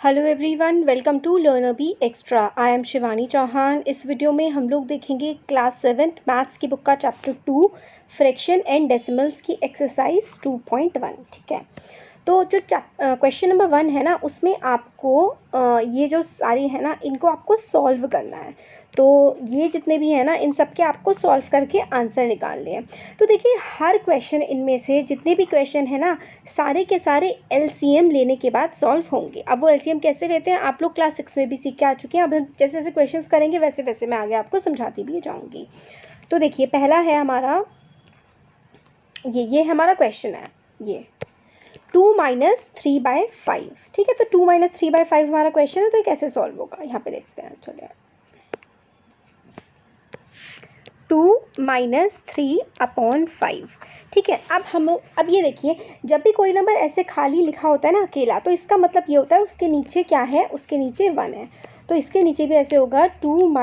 Hello everyone, welcome to learner B extra. I am Shivani Chauhan. इस video में हम लोग देखेंगे क्लास 7th मैथ्स की बुक का चैप्टर 2 फ्रैक्शन एंड डेसिमल्स की एक्सरसाइज 2.1। ठीक है, तो जो क्वेश्चन नंबर 1 है ना, उसमें आपको ये जो सारी है ना, इनको आपको सॉल्व करना है। तो ये जितने भी हैं ना, इन सब के आपको सॉल्व करके आंसर निकालने हैं। तो देखिए, हर क्वेश्चन इनमें से जितने भी क्वेश्चन है ना, सारे के सारे एलसीएम लेने के बाद सॉल्व होंगे। अब वो एलसीएम कैसे लेते हैं आप लोग क्लास 6 में भी सीख के आ चुके हैं। अब हम जैसे जैसे क्वेश्चंस करेंगे वैसे वैसे मैं आगे आपको समझाती भी जाऊंगी। तो देखिए, पहला है हमारा ये हमारा क्वेश्चन है, ये 2 - 3/5। ठीक है, तो 2 - 3/5 हमारा क्वेश्चन है। तो ये कैसे सॉल्व होगा, यहाँ पे देखते हैं। चलिए, 2 - 3/5। ठीक है, अब ये देखिए, जब भी कोई नंबर ऐसे खाली लिखा होता है ना अकेला, तो इसका मतलब ये होता है उसके नीचे क्या है, उसके नीचे 1 है। तो इसके नीचे भी ऐसे होगा 2 -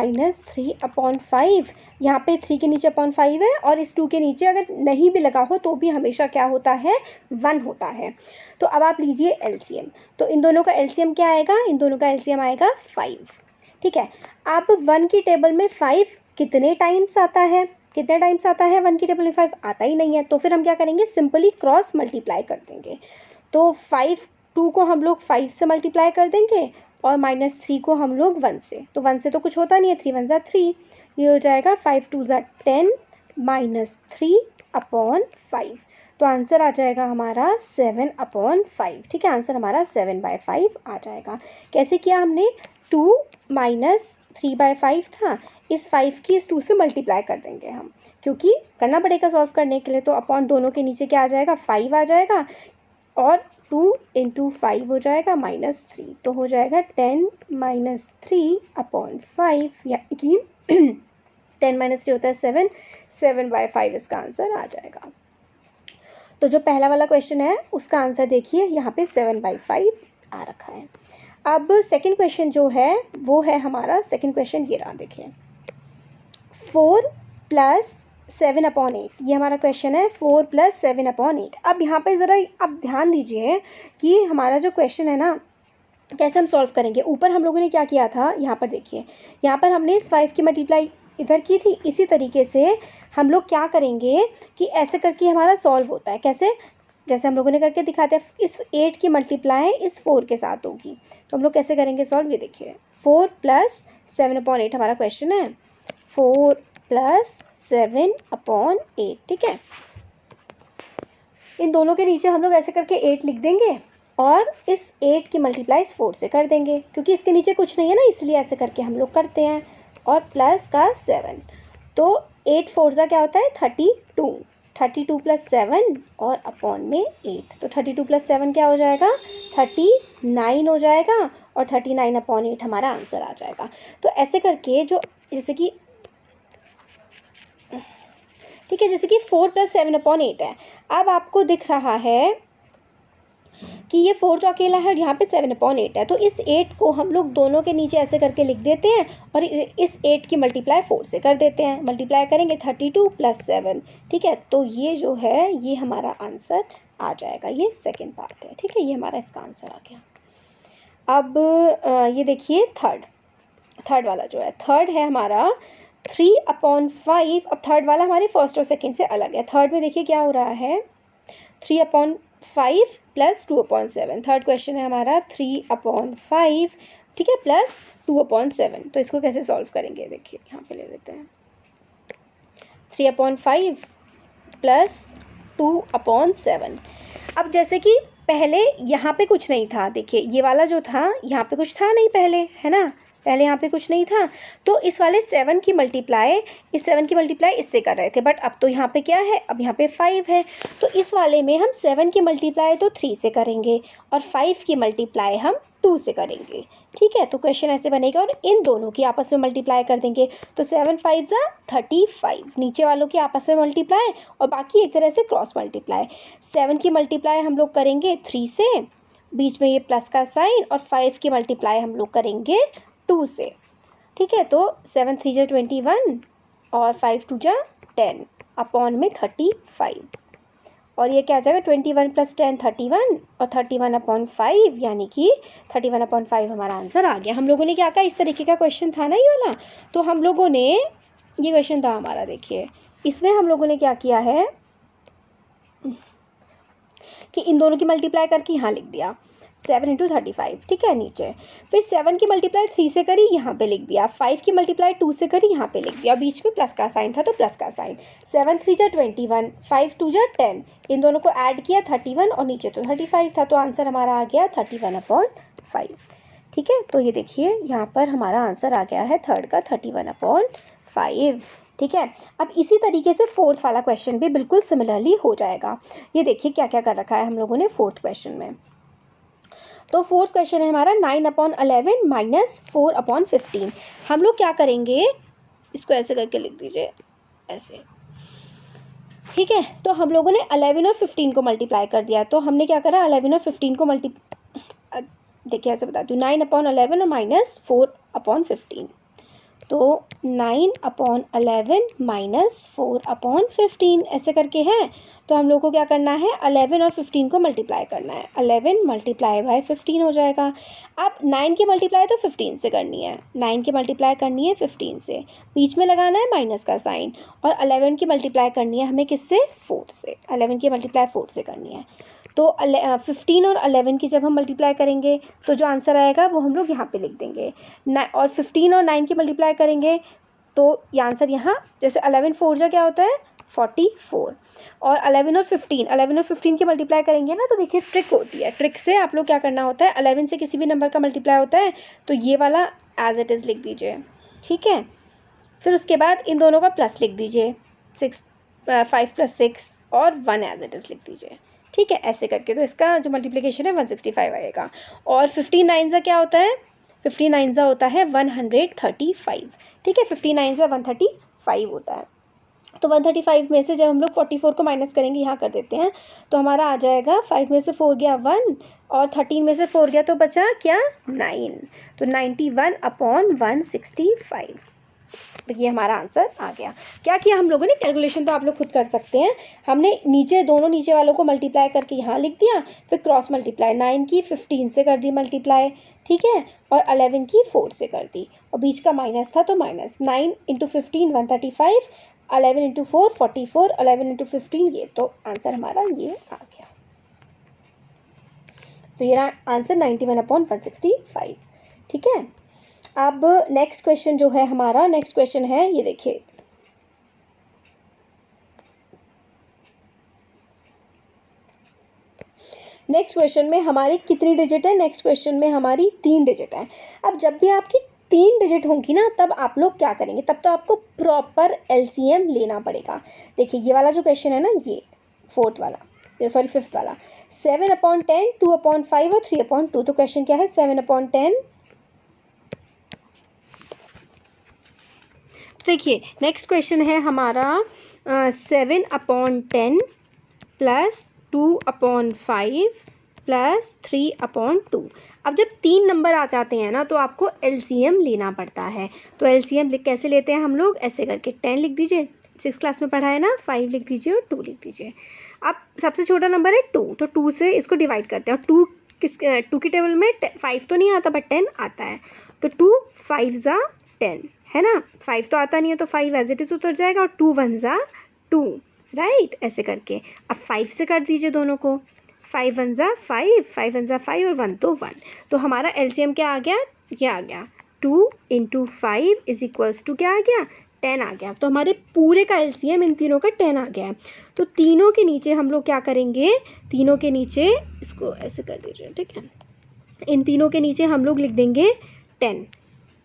3/5। यहाँ पे 3 के नीचे अपॉन 5 है, और इस 2 के नीचे अगर नहीं भी लगा हो तो भी हमेशा क्या होता है, 1 होता है। तो अब आप लीजिए एलसीएम। तो इन दोनों का एलसीएम क्या आएगा, इन दोनों का एलसीएम आएगा 5। ठीक है, अब 1 की टेबल में 5 कितने टाइम्स आता है, कितने टाइम्स आता है 1 की टेबल में 5 आता ही नहीं है। तो फिर हम क्या करेंगे, सिंपली क्रॉस मल्टीप्लाई कर देंगे। तो 2 को हम लोग 5 से मल्टीप्लाई कर देंगे, और -3 को हम लोग 1 से। तो 1 से तो कुछ होता नहीं है, 3 1 3। ये हो जाएगा 5 2 10 -3/5। तो आंसर आ जाएगा हमारा 7/5। ठीक है, आंसर हमारा 7/5 आ जाएगा। कैसे किया हमने, 2 - 3/5 था, इस 5 की इस 2 से मल्टीप्लाई कर देंगे हम, क्योंकि करना पड़ेगा सॉल्व करने के लिए। तो अपॉन दोनों के नीचे क्या आ जाएगा, 5 आ जाएगा, और 2 × 5 हो जाएगा -3। तो हो जाएगा 10 - 3/5, यानी कि 10 - 3 होता है 7, 7/5 इसका आंसर आ जाएगा। तो जो पहला वाला क्वेश्चन है उसका आंसर देखिए, यहाँ पे 7/5 आ रखा है। अब सेकंड क्वेश्चन जो है वो है हमारा, सेकंड क्वेश्चन ये रहा, देखिए 4 + 7/8। ये हमारा क्वेश्चन है, 4 + 7/8। अब यहाँ पे ज़रा आप ध्यान दीजिए कि हमारा जो क्वेश्चन है ना, कैसे हम सॉल्व करेंगे। ऊपर हम लोगों ने क्या किया था, यहाँ पर देखिए, यहाँ पर हमने इस 5 की मल्टीप्लाई इधर की थी। इसी तरीके से हम लोग क्या करेंगे कि ऐसे करके हमारा सॉल्व होता है। कैसे, जैसे हम लोगों ने करके दिखाते हैं, इस 8 की मल्टीप्लाई इस 4 के साथ होगी। तो हम लोग कैसे करेंगे सॉल्व, ये देखिए, 4 + 7/8 हमारा क्वेश्चन है, 4 + 7/8। ठीक है, इन दोनों के नीचे हम लोग ऐसे करके 8 लिख देंगे, और इस 8 की मल्टीप्लाई इस 4 से कर देंगे, क्योंकि इसके नीचे कुछ नहीं है ना, इसलिए ऐसे करके हम लोग करते हैं। और प्लस का 7, तो 8 4 क्या होता है, 32। 32 + 7 और अपॉन में 8, तो 32 + 7 क्या हो जाएगा, 39 हो जाएगा, और 39/8 हमारा आंसर आ जाएगा। तो ऐसे करके जो, जैसे कि ठीक है, जैसे कि 4 + 7/8 है। अब आपको दिख रहा है कि ये 4 तो अकेला है, और यहाँ पे 7/8 है। तो इस 8 को हम लोग दोनों के नीचे ऐसे करके लिख देते हैं, और इस 8 की मल्टीप्लाई 4 से कर देते हैं। मल्टीप्लाई करेंगे 32 + 7। ठीक है, तो ये जो है ये हमारा आंसर आ जाएगा। ये सेकेंड पार्ट है। ठीक है, ये हमारा इसका आंसर आ गया। अब ये देखिए, थर्ड वाला जो है, थर्ड है हमारा 3/5। अब थर्ड वाला हमारे फर्स्ट और सेकेंड से अलग है। थर्ड में देखिए क्या हो रहा है, 3/5 + 2/7। थर्ड क्वेश्चन है हमारा 3/5, ठीक है, प्लस 2/7। तो इसको कैसे सॉल्व करेंगे, देखिए यहाँ पे ले लेते हैं, 3/5 + 2/7। अब जैसे कि पहले यहाँ पे कुछ नहीं था, देखिए ये वाला जो था, यहाँ पे कुछ था नहीं पहले, है ना, पहले यहाँ पे कुछ नहीं था। तो इस वाले 7 की मल्टीप्लाई, इस 7 की मल्टीप्लाई इससे कर रहे थे, बट अब तो यहाँ पे क्या है, अब यहाँ पे 5 है। तो इस वाले में हम 7 की मल्टीप्लाई तो 3 से करेंगे, और 5 की मल्टीप्लाई हम 2 से करेंगे। ठीक है, तो क्वेश्चन ऐसे बनेगा, और इन दोनों की आपस में मल्टीप्लाई कर देंगे। तो 7 5 35, नीचे वालों की आपस में मल्टीप्लाई, और बाकी एक तरह से क्रॉस मल्टीप्लाई। 7 की मल्टीप्लाई हम लोग करेंगे 3 से, बीच में ये प्लस का साइन, और 5 की मल्टीप्लाई हम लोग करेंगे 2 से। ठीक है, तो 7 3 × 21, और 5 2 × 10 अपॉन में 35, और ये क्या आ जाएगा 21 + 10 31 और 31/5 यानी कि 31/5 हमारा आंसर आ गया। हम लोगों ने क्या कहा, इस तरीके का क्वेश्चन था ना ये वाला, तो हम लोगों ने ये क्वेश्चन था हमारा, देखिए इसमें हम लोगों ने क्या किया है कि इन दोनों की मल्टीप्लाई करके यहाँ लिख दिया 7 × 35, ठीक है नीचे, फिर 7 की मल्टीप्लाई 3 से करी, यहाँ पे लिख दिया, 5 की मल्टीप्लाई 2 से करी, यहाँ पे लिख दिया, बीच में प्लस का साइन था तो प्लस का साइन, 7 × 3 = 21, 5 × 2 = 10, इन दोनों को ऐड किया 31 और नीचे तो 35 था, तो आंसर हमारा आ गया 31/5, ठीक है। तो ये देखिए यहाँ पर हमारा आंसर आ गया है थर्ड का 31/5, ठीक है। अब इसी तरीके से फोर्थ वाला क्वेश्चन भी बिल्कुल सिमिलरली हो जाएगा। ये देखिए क्या क्या कर रखा है हम लोगों ने फोर्थ क्वेश्चन में। तो फोर्थ क्वेश्चन है हमारा 9/11 - 4/15। हम लोग क्या करेंगे, इसको ऐसे करके लिख दीजिए ऐसे, ठीक है। तो हम लोगों ने 11 और 15 को मल्टीप्लाई कर दिया, तो हमने क्या करा 11 और 15 को देखिए ऐसे बताती हूँ, 9/11 और -4/15, तो 9/11 - 4/15 ऐसे करके है। तो हम लोग को क्या करना है 11 और 15 को मल्टीप्लाई करना है, 11 × 15 हो जाएगा। अब 9 की मल्टीप्लाई तो 15 से करनी है, 9 की मल्टीप्लाई करनी है 15 से, बीच में लगाना है माइनस का साइन, और 11 की मल्टीप्लाई करनी है हमें किससे 4 से, 11 की मल्टीप्लाई 4 से करनी है। तो 15 और 11 की जब हम मल्टीप्लाई करेंगे तो जो आंसर आएगा वो हम लोग यहाँ पे लिख देंगे, और 15 और 9 की मल्टीप्लाई करेंगे तो ये आंसर यहाँ, जैसे 11 4 जा क्या होता है 44, और 11 और 15 की मल्टीप्लाई करेंगे ना, तो देखिए ट्रिक होती है, ट्रिक से आप लोग क्या करना होता है, 11 से किसी भी नंबर का मल्टीप्लाई होता है तो ये वाला एज इट इज़ लिख दीजिए, ठीक है। फिर उसके बाद इन दोनों का प्लस लिख दीजिए, 5 + 6 और 1 एज इट इज़ लिख दीजिए, ठीक है, ऐसे करके। तो इसका जो मल्टीप्लिकेशन है 165 आएगा, और 15 9 क्या होता है, 15 9 होता है 135, ठीक है, 15 9 135 होता है। तो 135 में से जब हम लोग 44 को माइनस करेंगे, यहाँ कर देते हैं, तो हमारा आ जाएगा 5 में से 4 गया 1 और 13 में से 4 गया तो बचा क्या 9, तो 91/165, तो ये हमारा आंसर आ गया। क्या किया हम लोगों ने, कैलकुलेशन तो आप लोग खुद कर सकते हैं, हमने नीचे दोनों नीचे वालों को मल्टीप्लाई करके यहाँ लिख दिया, फिर क्रॉस मल्टीप्लाई, 9 की 15 से कर दी मल्टीप्लाई, ठीक है, और 11 की 4 से कर दी, और बीच का माइनस था तो माइनस, 9 × 15 135, 11 × 4 44, 11 × 15 ये, तो आंसर हमारा ये आ गया। तो ये आंसर 91/165, ठीक है। अब नेक्स्ट क्वेश्चन जो है हमारा, नेक्स्ट क्वेश्चन है ये देखिए, नेक्स्ट क्वेश्चन में हमारी कितनी डिजिट है, नेक्स्ट क्वेश्चन में हमारी 3 डिजिट है। अब जब भी आपकी 3 डिजिट होंगी ना, तब आप लोग क्या करेंगे, तब तो आपको प्रॉपर LCM लेना पड़ेगा। देखिए ये वाला जो क्वेश्चन है ना, ये फिफ्थ वाला 7/10 2/5 और 3/2, तो क्वेश्चन क्या है 7/10। देखिए नेक्स्ट क्वेश्चन है हमारा 7/10 + 2/5 + 3/2। अब जब 3 नंबर आ जाते हैं ना, तो आपको LCM लेना पड़ता है। तो LCM कैसे लेते हैं हम लोग, ऐसे करके 10 लिख दीजिए, 6 क्लास में पढ़ा है ना, 5 लिख दीजिए और 2 लिख दीजिए। अब सबसे छोटा नंबर है 2, तो 2 से इसको डिवाइड करते हैं, और 2 की टेबल में 5 तो नहीं आता बट 10 आता है, तो 2 5 × 10 है ना, 5 तो आता नहीं है तो 5 एज इट इज़ उतर जाएगा, और 2 1 × 2, राइट, ऐसे करके। अब 5 से कर दीजिए दोनों को, 5 1 × 5, 5 1 × 5 और 1 तो 1, तो हमारा LCM क्या आ गया, ये आ गया 2 × 5 = क्या आ गया 10 आ गया। तो हमारे पूरे का LCM इन तीनों का 10 आ गया है। तो तीनों के नीचे हम लोग क्या करेंगे, तीनों के नीचे इसको ऐसे कर दीजिए, ठीक है, इन तीनों के नीचे हम लोग लिख देंगे 10,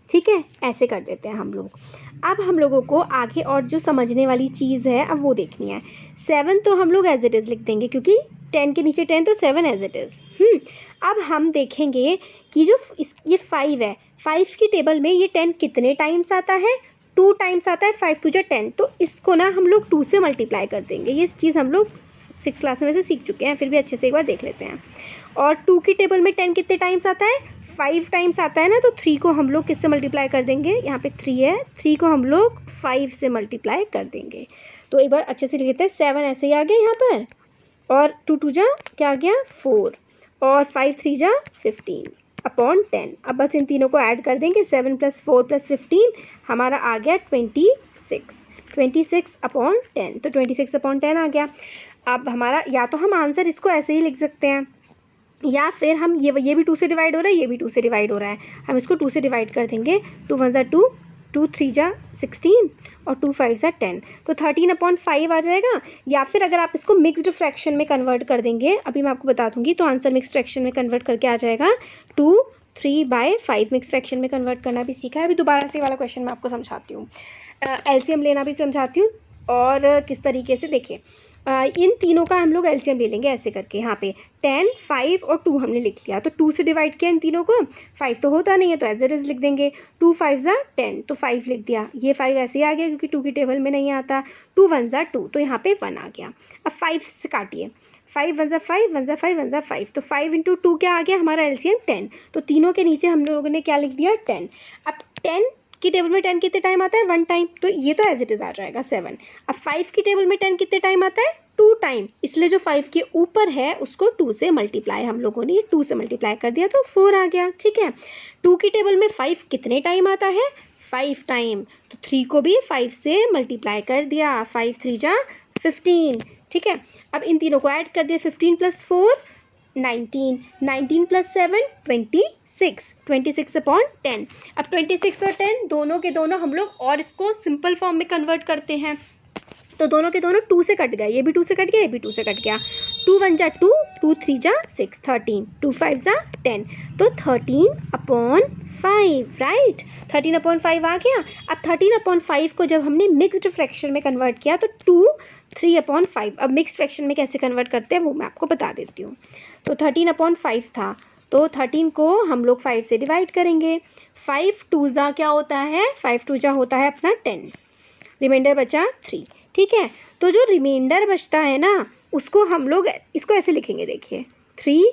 ठीक है, ऐसे कर देते हैं हम लोग। अब हम लोगों को आगे और जो समझने वाली चीज़ है अब वो देखनी है। 7 तो हम लोग एज इट इज़ लिख देंगे, क्योंकि 10 के नीचे 10 तो 7 एज इट इज़। अब हम देखेंगे कि जो ये 5 है, 5 की टेबल में ये 10 कितने टाइम्स आता है, 2 टाइम्स आता है, 5 2 × 10, तो इसको ना हम लोग 2 से मल्टीप्लाई कर देंगे। ये चीज़ हम लोग 6 क्लास में वैसे सीख चुके हैं, फिर भी अच्छे से एक बार देख लेते हैं। और 2 की टेबल में 10 कितने टाइम्स आता है, 5 टाइम्स आता है ना, तो 3 को हम लोग किससे मल्टीप्लाई कर देंगे, यहाँ पे 3 है, 3 को हम लोग 5 से मल्टीप्लाई कर देंगे। तो एक बार अच्छे से लिख लेते हैं, 7 ऐसे ही आ गया यहाँ पर, और 2 2 जा क्या आ गया 4 और 5 3 जा 15 अपॉन 10। अब बस इन तीनों को ऐड कर देंगे, 7 + 4 + 15 हमारा आ गया 26 अपॉन 10। तो 26 अपॉन 10 आ गया। अब हमारा या तो हम आंसर इसको ऐसे ही लिख सकते हैं या फिर हम ये भी 2 से डिवाइड हो रहा है, ये भी 2 से डिवाइड हो रहा है, हम इसको 2 से डिवाइड कर देंगे। 2 1 जा 2, 2 3 जा 16 और 2 5 जा 10, तो 13/5 आ जाएगा। या फिर अगर आप इसको मिक्स्ड फ्रैक्शन में कन्वर्ट कर देंगे, अभी मैं आपको बता दूंगी, तो आंसर मिक्स्ड फ्रैक्शन में कन्वर्ट करके आ जाएगा 2 3/5। मिक्स फ्रैक्शन में कन्वर्ट करना भी सीखा है। अभी दोबारा से वाला क्वेश्चन मैं आपको समझाती हूँ, एलसीएम लेना भी समझाती हूँ और किस तरीके से। देखिए इन तीनों का हम लोग एलसीएम ले लेंगे ऐसे करके। यहाँ पे 10 5 और 2 हमने लिख लिया, तो 2 से डिवाइड किया इन तीनों को, 5 तो होता नहीं है तो एज इट इज़ लिख देंगे। 2 5 जा 10, तो 5 लिख दिया, ये 5 ऐसे ही आ गया क्योंकि 2 की टेबल में नहीं आता। 2 1 जा 2, तो यहाँ पे 1 आ गया। अब 5 से काटिए, 5 1 जा 5, 1 जा 5, 1 जा 5, तो 5 × 2 क्या आ गया हमारा एलसीएम 10। तो तीनों के नीचे हम लोगों ने क्या लिख दिया 10। अब 10 की टेबल में 10 कितने टाइम आता है 1 टाइम, तो ये तो एज इट इज़ आ जाएगा 7। अब 5 की टेबल में 10 कितने टाइम आता है 2 टाइम, इसलिए जो 5 के ऊपर है उसको 2 से मल्टीप्लाई, हम लोगों ने 2 से मल्टीप्लाई कर दिया तो 4 आ गया। ठीक है, 2 की टेबल में 5 कितने टाइम आता है 5 टाइम, तो 3 को भी 5 से मल्टीप्लाई कर दिया, 5 3 जा 15। ठीक है, अब इन तीनों को ऐड कर दिया, 15 + 4 19, 19 + 7 26 अपॉन 10। अब 26 और 10 दोनों के दोनों हम लोग और इसको सिंपल फॉर्म में कन्वर्ट करते हैं, तो दोनों के दोनों 2 से कट गए, ये भी 2 से कट गया, ये भी 2 से कट गया। 2 1 जा 2, 2 3 जा 6 13, 2 5 जा 10, तो 13/5 राइट, 13/5 आ गया। अब 13/5 को जब हमने मिक्स्ड फ्रैक्शन में कन्वर्ट किया तो 2 3/5। अब मिक्स्ड फ्रैक्शन में कैसे कन्वर्ट करते हैं वो मैं आपको बता देती हूँ। तो 13/5 था, तो 13 को हम लोग 5 से डिवाइड करेंगे। 5 2 जा क्या होता है 5 2 जा होता है अपना 10, रिमाइंडर बचा 3। ठीक है, तो जो रिमाइंडर बचता है ना उसको हम लोग इसको ऐसे लिखेंगे, देखिए 3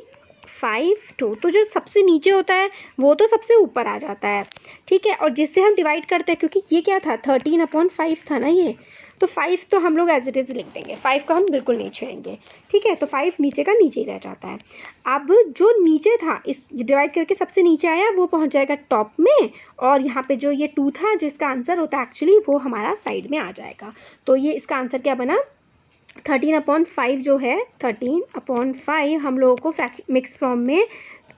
5 2, तो जो सबसे नीचे होता है वो तो सबसे ऊपर आ जाता है। ठीक है, और जिससे हम डिवाइड करते हैं, क्योंकि ये क्या था 13/5 था ना ये, तो 5 तो हम लोग एज इट इज़ लिख देंगे, 5 को हम बिल्कुल नहीं छेड़ेंगे। ठीक है, तो 5 नीचे का नीचे ही रह जाता है। अब जो नीचे था इस डिवाइड करके सबसे नीचे आया वो पहुंच जाएगा टॉप में, और यहाँ पे जो ये 2 था जो इसका आंसर होता है एक्चुअली वो हमारा साइड में आ जाएगा। तो ये इसका आंसर क्या बना 13/5 जो है 13/5 हम लोगों को मिक्स फॉर्म में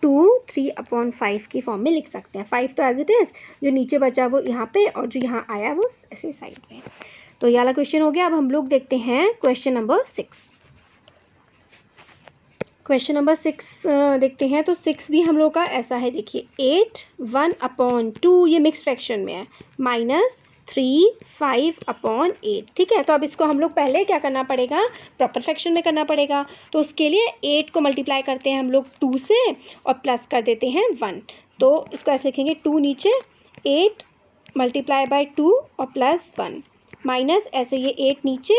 2 3/5 की फॉर्म में लिख सकते हैं। 5 तो एज इट इज़, जो नीचे बचा वो यहाँ पे और जो यहाँ आया वो ऐसे साइड में। तो ये वाला क्वेश्चन हो गया। अब हम लोग देखते हैं क्वेश्चन नंबर 6। क्वेश्चन नंबर 6 देखते हैं, तो 6 भी हम लोग का ऐसा है, देखिए 8 1/2 ये मिक्स फ्रैक्शन में है, -3 5/8। ठीक है, तो अब इसको हम लोग पहले क्या करना पड़ेगा प्रॉपर फ्रैक्शन में करना पड़ेगा। तो उसके लिए 8 को मल्टीप्लाई करते हैं हम लोग 2 से और प्लस कर देते हैं 1, तो इसको ऐसे लिखेंगे 2 नीचे 8 × 2 और प्लस 1 माइनस ऐसे ये 8 नीचे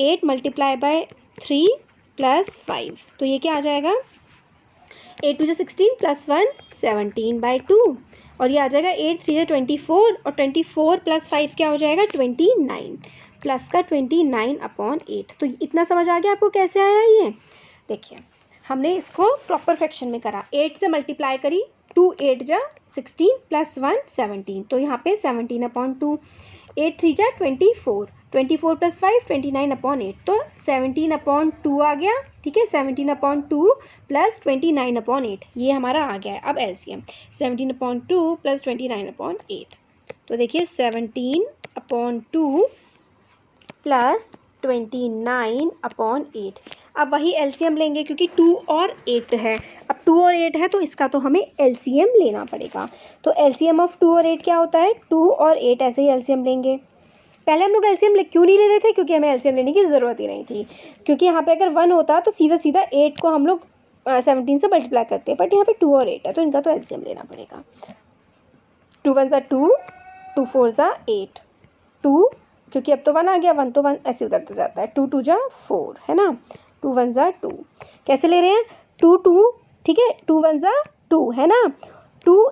8 × 3 प्लस 5, तो ये क्या आ जाएगा 8 2 जा 16 प्लस 1 17/2, और ये आ जाएगा 8 3 जा 24 और 24 + 5 क्या हो जाएगा 29, प्लस का 29/8। तो इतना समझ आ गया आपको कैसे आया ये। देखिए हमने इसको प्रॉपर फ्रैक्शन में करा, 8 से मल्टीप्लाई करी, 2 8 जा 16 प्लस 1 17, तो यहाँ पे 17/2, 8 3 जा 24, 24 + 5 29/8, तो 17/2 आ गया। ठीक है, 17/2 + 29/8 ये हमारा आ गया है। अब एलसीएम 17/2 + 29/8, तो देखिए 17/2 + 29/8। अब वही एलसीएम लेंगे क्योंकि 2 और 8 है। अब 2 और 8 है तो इसका तो हमें एलसीएम लेना पड़ेगा। तो एलसीएम ऑफ 2 और 8 क्या होता है 2 और 8, ऐसे ही एलसीएम लेंगे। पहले हम लोग एलसीएम क्यों नहीं ले रहे थे, क्योंकि हमें एलसीएम लेने की ज़रूरत ही नहीं थी, क्योंकि यहाँ पे अगर 1 होता तो सीधा सीधा 8 को हम लोग 17 से मल्टीप्लाई करते हैं, बट यहाँ पे 2 और 8 है तो इनका तो एलसीएम लेना पड़ेगा। 2 1 जा 2, 2 4 जा 8, 2 क्योंकि अब तो 1 आ गया, 1 तो 1 ऐसे उधर जाता है, 2 2 जा 4 है ना, 2 1 जा 2। कैसे ले रहे हैं 2 2, ठीक है 2 1 जा 2 है ना, 2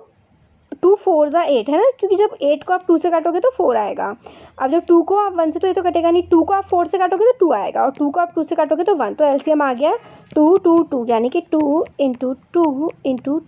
4 जा 8 है ना, क्योंकि जब 8 को आप 2 से काटोगे तो 4 आएगा। अब जब 2 को आप 1 से, तो ये तो कटेगा नहीं, 2 को आप 4 से काटोगे तो 2 आएगा, और 2 को आप 2 से काटोगे तो 1, तो एलसीएम आ गया 2 2 2, यानी कि 2 × 2 × 2